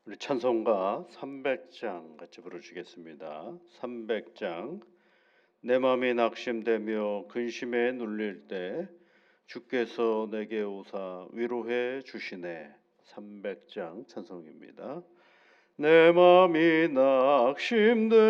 우리 찬송가 300장 같이 부르시겠습니다. 300장. 내 마음이 낙심되며 근심에 눌릴 때 주께서 내게 오사 위로해 주시네. 300장 찬송입니다. 내 마음이 낙심되며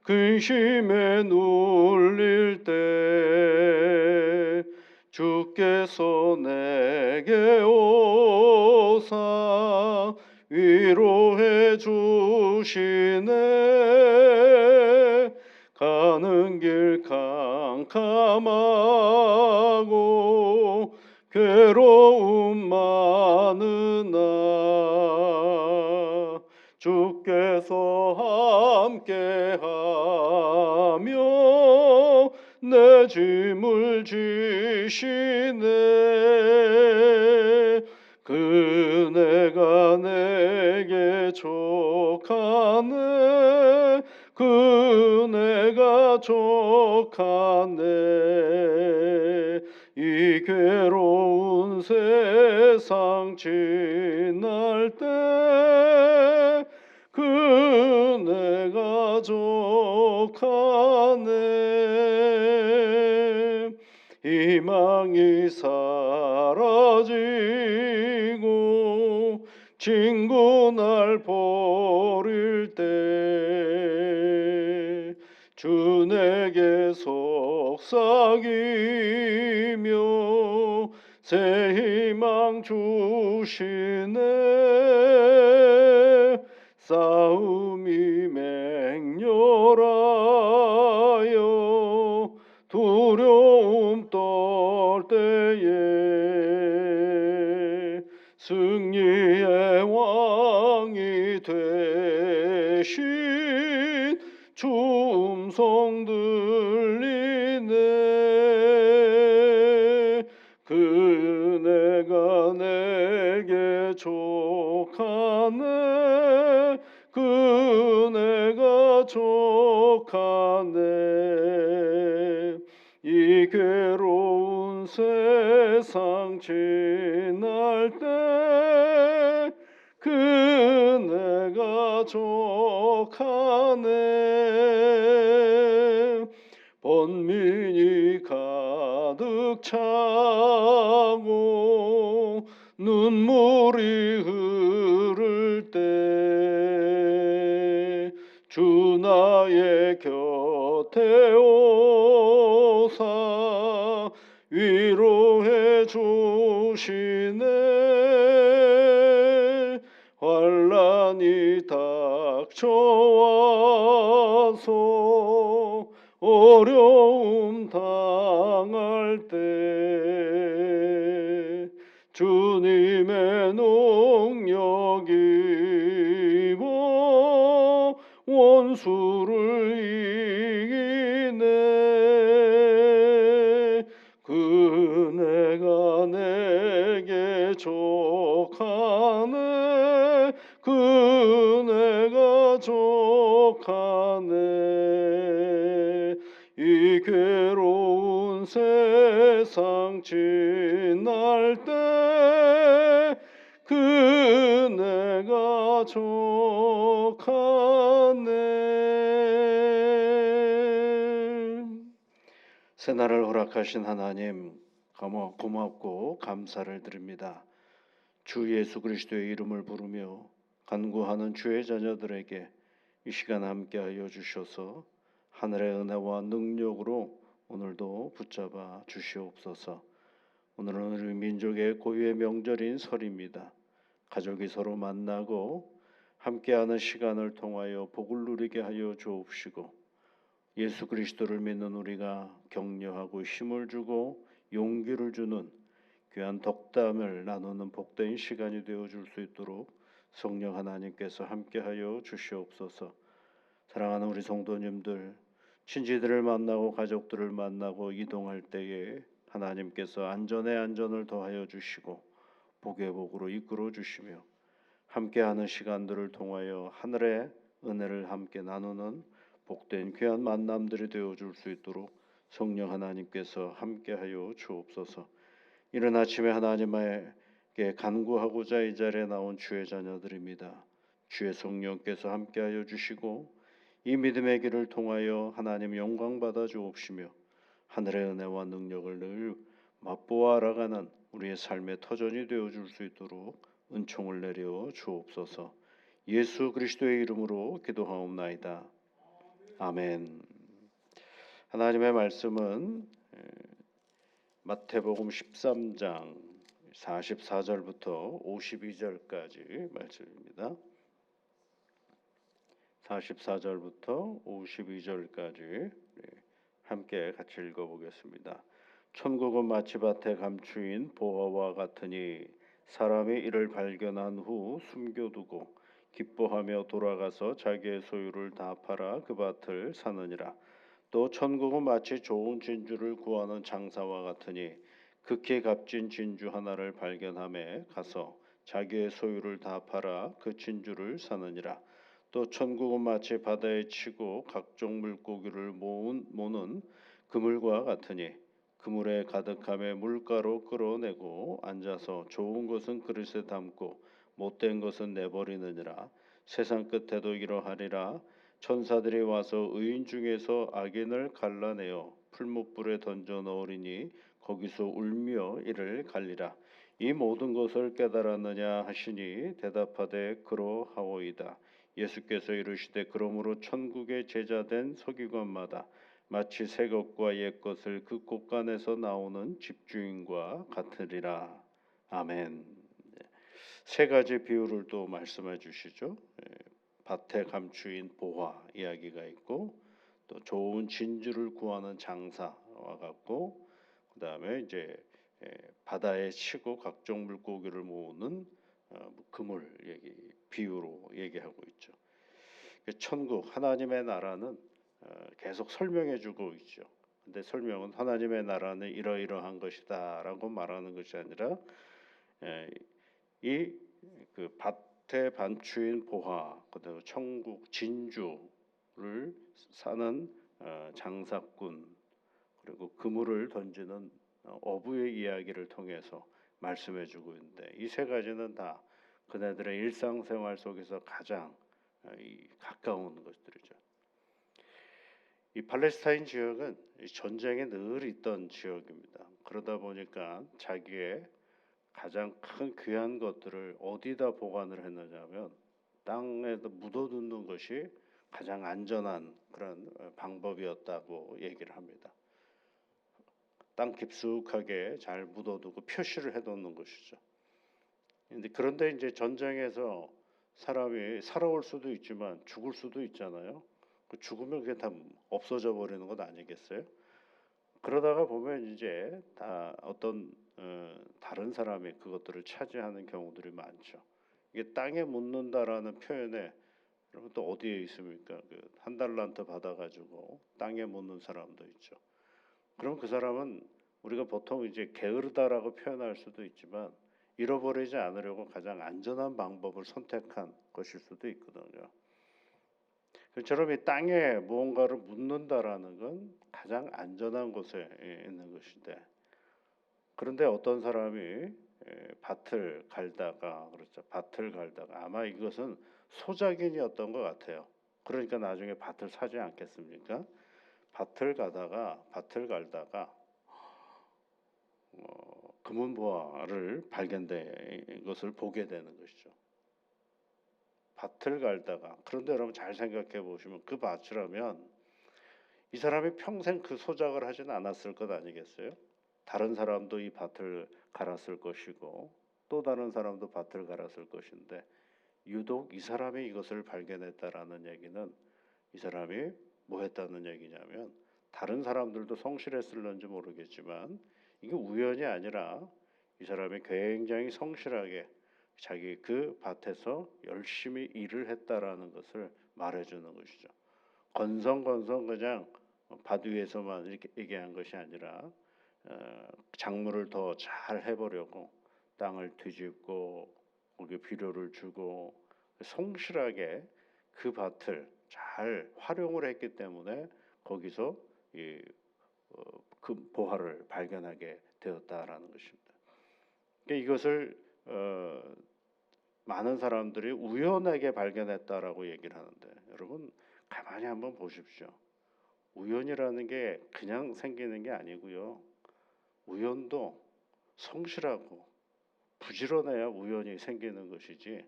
근심에 눌릴 때 주께서 내게 오사 위로해 주시네. 가는 길 캄캄하고 괴로움 많으나 주께서 함께하며 내 짐을 지시네. 그네가 내게 족하네. 그네가 족하네. 이 괴로운 세상 지날 때 그네가 족하네. 희망이 사라지고 친구 날 버릴 때 주 내게 속삭이며 새 희망 주시네. 싸움이 맹렬하여 두려움 떨 때에 승리의 왕이 되신 주 음성 들리네. 그네가 내게 족하네. 그네가 족하네. 이 괴로운 세상 지날 때 그네가 족하네. 번민이 가득 차고 눈물이 흐를 때 주 나의 곁에 오사 위로해 주시네. 환난이 닥쳐와서 어려움 당할 때 주님의 능력 입어 원수를 이기네. 그네가 내게 족하네. 그네가 족하네. 이 괴로운 세상 지날 때 그네가 족하네. 새날을 허락하신 하나님 고맙고 감사를 드립니다. 주 예수 그리스도의 이름을 부르며 간구하는 주의 자녀들에게 이 시간 함께하여 주셔서 하늘의 은혜와 능력으로 오늘도 붙잡아 주시옵소서. 오늘은 우리 민족의 고유의 명절인 설입니다. 가족이 서로 만나고 함께하는 시간을 통하여 복을 누리게 하여 주옵시고 예수 그리스도를 믿는 우리가 격려하고 힘을 주고 용기를 주는 귀한 덕담을 나누는 복된 시간이 되어줄 수 있도록 성령 하나님께서 함께하여 주시옵소서. 사랑하는 우리 성도님들, 친지들을 만나고 가족들을 만나고 이동할 때에 하나님께서 안전에 안전을 더하여 주시고 복의 복으로 이끌어 주시며 함께하는 시간들을 통하여 하늘의 은혜를 함께 나누는 복된 귀한 만남들이 되어줄 수 있도록 성령 하나님께서 함께하여 주옵소서. 이른 아침에 하나님의 간구하고자 이 자리에 나온 주의 자녀들입니다. 주의 성령께서 함께하여 주시고 이 믿음의 길을 통하여 하나님 영광 받아 주옵시며 하늘의 은혜와 능력을 늘 맛보아 알아가는 우리의 삶의 터전이 되어 줄 수 있도록 은총을 내려 주옵소서. 예수 그리스도의 이름으로 기도하옵나이다. 아멘. 하나님의 말씀은 마태복음 13장 44절부터 52절까지 말씀입니다. 44절부터 52절까지 함께 같이 읽어보겠습니다. 천국은 마치 밭에 감추인 보화와 같으니 사람이 이를 발견한 후 숨겨두고 기뻐하며 돌아가서 자기의 소유를 다 팔아 그 밭을 사느니라. 또 천국은 마치 좋은 진주를 구하는 장사와 같으니 극히 값진 진주 하나를 발견함에 가서 자기의 소유를 다 팔아 그 진주를 사느니라. 또 천국은 마치 바다에 치고 각종 물고기를 모는 그물과 같으니 그물에 가득함에 물가로 끌어내고 앉아서 좋은 것은 그릇에 담고 못된 것은 내버리느니라. 세상 끝에도 이러하리라. 천사들이 와서 의인 중에서 악인을 갈라내어 풀무불에 던져 넣으리니 거기서 울며 이를 갈리라. 이 모든 것을 깨달았느냐 하시니 대답하되 그러하오이다. 예수께서 이르시되 그러므로 천국의 제자된 서기관마다 마치 새 것과 옛 것을 그 곳간에서 나오는 집주인과 같으리라. 아멘. 세 가지 비유를 또 말씀해 주시죠. 밭에 감추인 보화 이야기가 있고 또 좋은 진주를 구하는 장사와 같고 그다음에 이제 바다에 치고 각종 물고기를 모으는 그물 비유로 얘기하고 있죠. 천국 하나님의 나라는 계속 설명해주고 있죠. 근데 설명은 하나님의 나라는 이러이러한 것이다라고 말하는 것이 아니라 이 그 밭에 반추인 보화 그다음에 천국 진주를 사는 장사꾼 그리고 그물을 던지는 어부의 이야기를 통해서 말씀해주고 있는데 이 세 가지는 다 그네들의 일상생활 속에서 가장 가까운 것들이죠. 이 팔레스타인 지역은 전쟁에 늘 있던 지역입니다. 그러다 보니까 자기의 가장 큰 귀한 것들을 어디다 보관을 했느냐면 땅에다 묻어두는 것이 가장 안전한 그런 방법이었다고 얘기를 합니다. 땅 깊숙하게 잘 묻어두고 표시를 해놓는 것이죠. 그런데 이제 전쟁에서 사람이 살아올 수도 있지만 죽을 수도 있잖아요. 죽으면 그게 다 없어져 버리는 것 아니겠어요? 그러다가 보면 이제 다 어떤 다른 사람이 그것들을 차지하는 경우들이 많죠. 이게 땅에 묻는다라는 표현에 여러분 또 어디에 있습니까? 한 달란트 받아가지고 땅에 묻는 사람도 있죠. 그럼 그 사람은 우리가 보통 이제 게으르다라고 표현할 수도 있지만 잃어버리지 않으려고 가장 안전한 방법을 선택한 것일 수도 있거든요. 그처럼 이 땅에 무언가를 묻는다라는 건 가장 안전한 곳에 있는 것인데 그런데 어떤 사람이 밭을 갈다가 그렇죠. 밭을 갈다가 아마 이것은 소작인이었던 것 같아요. 그러니까 나중에 밭을 사지 않겠습니까? 밭을 갈다가 금은보화를 발견된 것을 보게 되는 것이죠. 밭을 갈다가 그런데 여러분 잘 생각해 보시면 그 밭이라면 이 사람이 평생 그 소작을 하지는 않았을 것 아니겠어요? 다른 사람도 이 밭을 갈았을 것이고 또 다른 사람도 밭을 갈았을 것인데 유독 이 사람이 이것을 발견했다라는 얘기는 이 사람이 뭐 했다는 얘기냐면 다른 사람들도 성실했을는지 모르겠지만 이게 우연이 아니라 이 사람이 굉장히 성실하게 자기 그 밭에서 열심히 일을 했다라는 것을 말해주는 것이죠. 건성건성 그냥 밭 위에서만 이렇게 얘기한 것이 아니라 작물을 더 잘 해보려고 땅을 뒤집고 거기에 비료를 주고 성실하게 그 밭을 잘 활용을 했기 때문에 거기서 그 보화를 발견하게 되었다라는 것입니다. 그러니까 이것을 어, 많은 사람들이 우연하게 발견했다라고 얘기를 하는데 여러분 가만히 한번 보십시오. 우연이라는 게 그냥 생기는 게 아니고요. 우연도 성실하고 부지런해야 우연이 생기는 것이지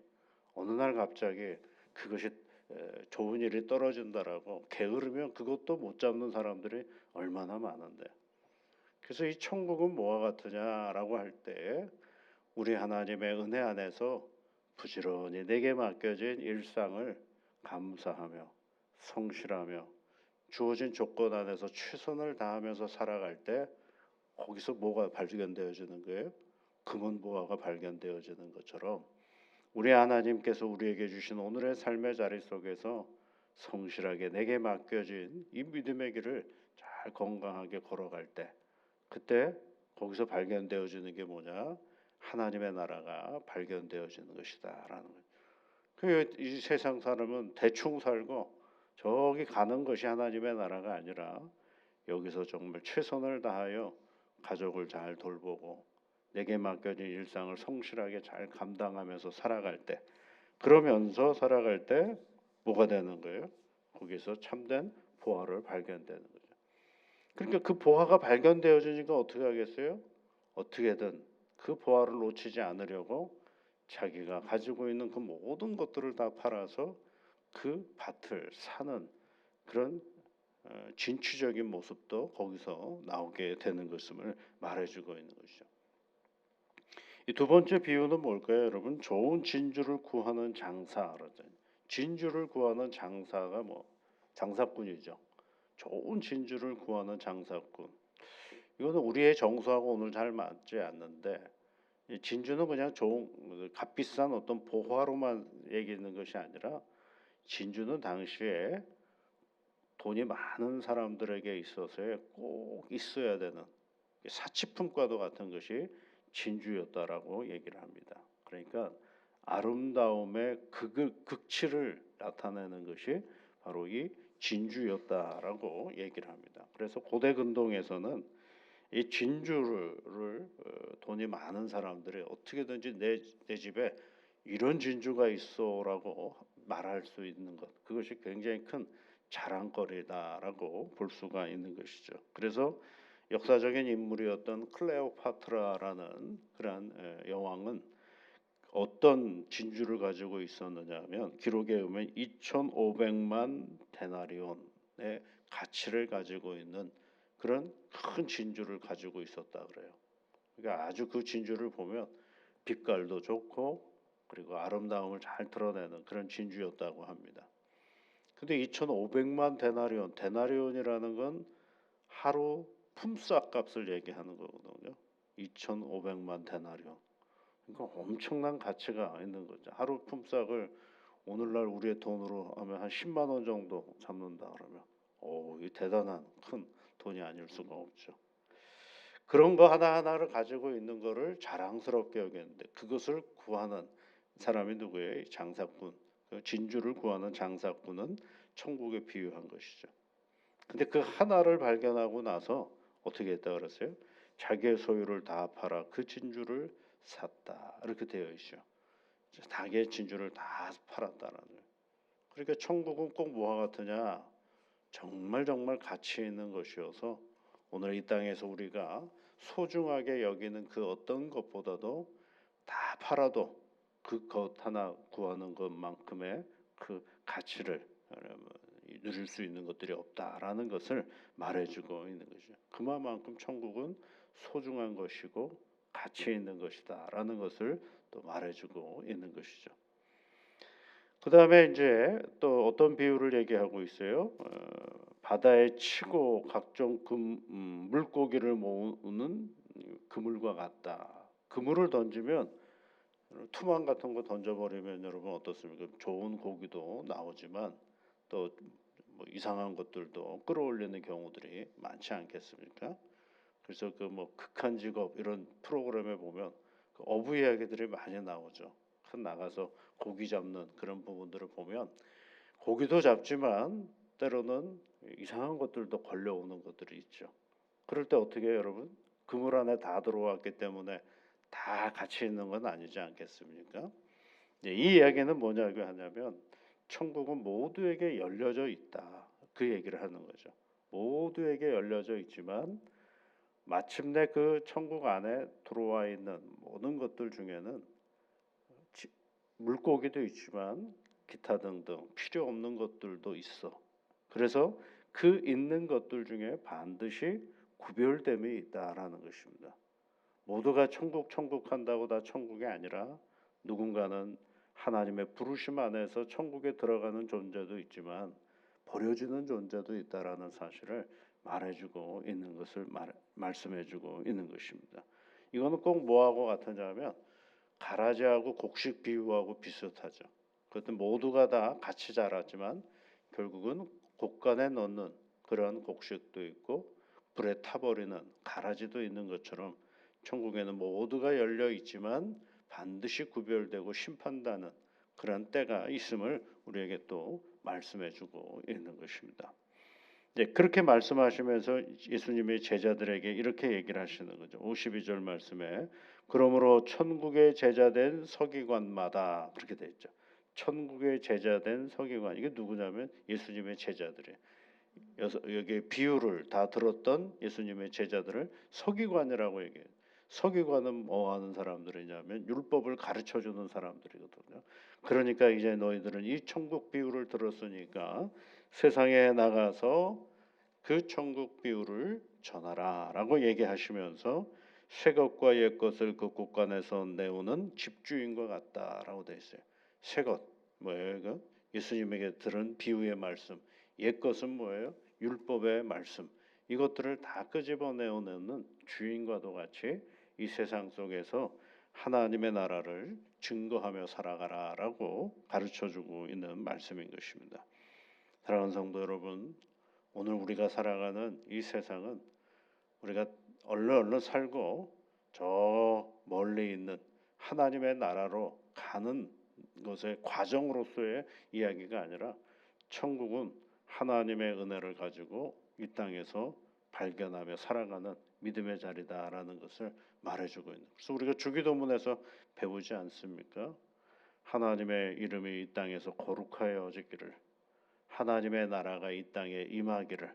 어느 날 갑자기 그것이 좋은 일이 떨어진다라고 게으르면 그것도 못 잡는 사람들이 얼마나 많은데. 그래서 이 천국은 뭐와 같으냐라고 할 때 우리 하나님의 은혜 안에서 부지런히 내게 맡겨진 일상을 감사하며 성실하며 주어진 조건 안에서 최선을 다하면서 살아갈 때 거기서 뭐가 발견되어지는 거예요? 금은보화가 발견되어지는 것처럼 우리 하나님께서 우리에게 주신 오늘의 삶의 자리 속에서 성실하게 내게 맡겨진 이 믿음의 길을 잘 건강하게 걸어갈 때 그때 거기서 발견되어지는 게 뭐냐? 하나님의 나라가 발견되어지는 것이다라는 거예요. 이 세상 사람은 대충 살고 저기 가는 것이 하나님의 나라가 아니라 여기서 정말 최선을 다하여 가족을 잘 돌보고 내게 맡겨진 일상을 성실하게 잘 감당하면서 살아갈 때 그러면서 살아갈 때 뭐가 되는 거예요? 거기서 참된 보화를 발견되는 거죠. 그러니까 그 보화가 발견되어지니까 어떻게 하겠어요? 어떻게든 그 보화를 놓치지 않으려고 자기가 가지고 있는 그 모든 것들을 다 팔아서 그 밭을 사는 그런 진취적인 모습도 거기서 나오게 되는 것임을 말해주고 있는 것이죠. 이 두 번째 비유는 뭘까요, 여러분? 좋은 진주를 구하는 장사라죠. 진주를 구하는 장사가 뭐 장사꾼이죠. 좋은 진주를 구하는 장사꾼. 이거는 우리의 정서하고 오늘 잘 맞지 않는데 이 진주는 그냥 좋은 값비싼 어떤 보화로만 얘기하는 것이 아니라 진주는 당시에 돈이 많은 사람들에게 있어서의 꼭 있어야 되는 사치품과도 같은 것이 진주였다라고 얘기를 합니다. 그러니까 아름다움의 극치를 나타내는 것이 바로 이 진주였다라고 얘기를 합니다. 그래서 고대 근동에서는 이 진주를 돈이 많은 사람들이 어떻게든지 내 집에 이런 진주가 있어라고 말할 수 있는 것, 그것이 굉장히 큰 자랑거리다라고 볼 수가 있는 것이죠. 그래서 역사적인 인물이었던 클레오파트라라는 그러한 여왕은 어떤 진주를 가지고 있었느냐면 기록에 보면 2,500만 데나리온의 가치를 가지고 있는 그런 큰 진주를 가지고 있었다 그래요. 그러니까 아주 그 진주를 보면 빛깔도 좋고 그리고 아름다움을 잘 드러내는 그런 진주였다고 합니다. 근데 2,500만 데나리온, 데나리온이라는 건 하루 품삯 값을 얘기하는 거거든요. 2,500만 데나리온. 그러니까 엄청난 가치가 있는 거죠. 하루 품삯을 오늘날 우리의 돈으로 하면 한 10만 원 정도 잡는다 그러면 이 대단한 큰 돈이 아닐 수가 없죠. 그런 거 하나하나를 가지고 있는 거를 자랑스럽게 여겼는데 그것을 구하는 사람이 누구예요? 장사꾼. 그 진주를 구하는 장사꾼은 천국에 비유한 것이죠. 근데 그 하나를 발견하고 나서 어떻게 했다 그랬어요? 자기의 소유를 다 팔아 그 진주를 샀다. 이렇게 되어 있죠. 자기의 진주를 다 팔았다는 거예요. 그러니까 천국은 꼭 뭐와 같으냐? 정말 정말 가치 있는 것이어서 오늘 이 땅에서 우리가 소중하게 여기는 그 어떤 것보다도 다 팔아도 그 것 하나 구하는 것만큼의 그 가치를 누릴 수 있는 것들이 없다라는 것을 말해주고 있는 거죠. 그만큼 천국은 소중한 것이고 가치 있는 것이다라는 것을 또 말해주고 있는 것이죠. 그 다음에 이제 또 어떤 비유를 얘기하고 있어요. 바다에 치고 각종 물고기를 모으는 그물과 같다. 그물을 던지면 투망 같은 거 던져버리면 여러분 어떻습니까? 좋은 고기도 나오지만 또 뭐 이상한 것들도 끌어올리는 경우들이 많지 않겠습니까? 그래서 그 뭐 극한 직업 이런 프로그램에 보면 그 어부 이야기들이 많이 나오죠. 나가서 고기 잡는 그런 부분들을 보면 고기도 잡지만 때로는 이상한 것들도 걸려오는 것들이 있죠. 그럴 때 어떻게 해요, 여러분? 그물 안에 다 들어왔기 때문에 다 같이 있는 건 아니지 않겠습니까? 이 이야기는 뭐냐고 하냐면 천국은 모두에게 열려져 있다. 그 얘기를 하는 거죠. 모두에게 열려져 있지만 마침내 그 천국 안에 들어와 있는 모든 것들 중에는 물고기도 있지만 기타 등등 필요 없는 것들도 있어. 그래서 그 있는 것들 중에 반드시 구별됨이 있다라는 것입니다. 모두가 천국 한다고 다 천국이 아니라 누군가는 하나님의 부르심 안에서 천국에 들어가는 존재도 있지만 버려지는 존재도 있다라는 사실을 말해주고 있는 것을 말씀해주고 있는 것입니다. 이거는 꼭 뭐하고 같으냐면 가라지하고 곡식 비유하고 비슷하죠. 그것도 모두가 다 같이 자랐지만 결국은 곡간에 넣는 그런 곡식도 있고 불에 타버리는 가라지도 있는 것처럼 천국에는 모두가 열려 있지만 반드시 구별되고 심판하는 그런 때가 있음을 우리에게 또 말씀해주고 있는 것입니다. 그렇게 말씀하시면서 예수님의 제자들에게 이렇게 얘기를 하시는 거죠. 52절 말씀에 그러므로 천국의 제자된 서기관마다 그렇게 돼 있죠. 천국의 제자된 서기관, 이게 누구냐면 예수님의 제자들이에요. 여기 비유를 다 들었던 예수님의 제자들을 서기관이라고 얘기해요. 서기관은 뭐 하는 사람들이냐면 율법을 가르쳐 주는 사람들이거든요. 그러니까 이제 너희들은 이 천국 비유를 들었으니까 세상에 나가서 그 천국 비유를 전하라라고 얘기하시면서 새 것과 옛 것을 그 곳간에서 내오는 집주인과 같다라고 돼 있어요. 새 것 뭐예요? 이거 예수님에게 들은 비유의 말씀. 옛 것은 뭐예요? 율법의 말씀. 이것들을 다 끄집어내어내는 주인과도 같이 이 세상 속에서 하나님의 나라를 증거하며 살아가라라고 가르쳐주고 있는 말씀인 것입니다. 사랑하는 성도 여러분, 오늘 우리가 살아가는 이 세상은 우리가 얼른 살고 저 멀리 있는 하나님의 나라로 가는 것의 과정으로서의 이야기가 아니라 천국은 하나님의 은혜를 가지고 이 땅에서 발견하며 살아가는 믿음의 자리다라는 것을 말해주고 있는. 그래서 우리가 주기도문에서 배우지 않습니까? 하나님의 이름이 이 땅에서 거룩하여지기를, 하나님의 나라가 이 땅에 임하기를,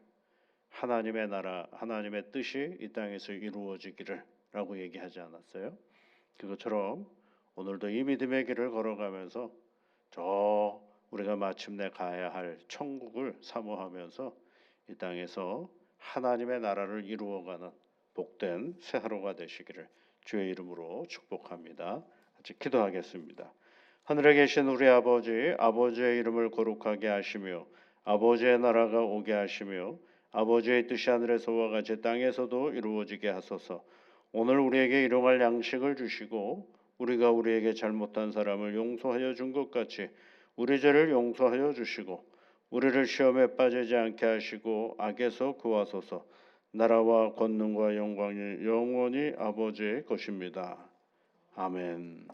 하나님의 나라, 하나님의 뜻이 이 땅에서 이루어지기를라고 얘기하지 않았어요? 그것처럼 오늘도 이 믿음의 길을 걸어가면서 저 우리가 마침내 가야 할 천국을 사모하면서 이 땅에서 하나님의 나라를 이루어가는 복된 새 하루가 되시기를 주의 이름으로 축복합니다. 같이 기도하겠습니다. 하늘에 계신 우리 아버지, 아버지의 이름을 거룩하게 하시며 아버지의 나라가 오게 하시며 아버지의 뜻이 하늘에서와 같이 땅에서도 이루어지게 하소서. 오늘 우리에게 일용할 양식을 주시고 우리가 우리에게 잘못한 사람을 용서하여 준 것 같이 우리 죄를 용서하여 주시고 우리를 시험에 빠지지 않게 하시고 악에서 구하소서. 나라와 권능과 영광이 영원히 아버지의 것입니다. 아멘.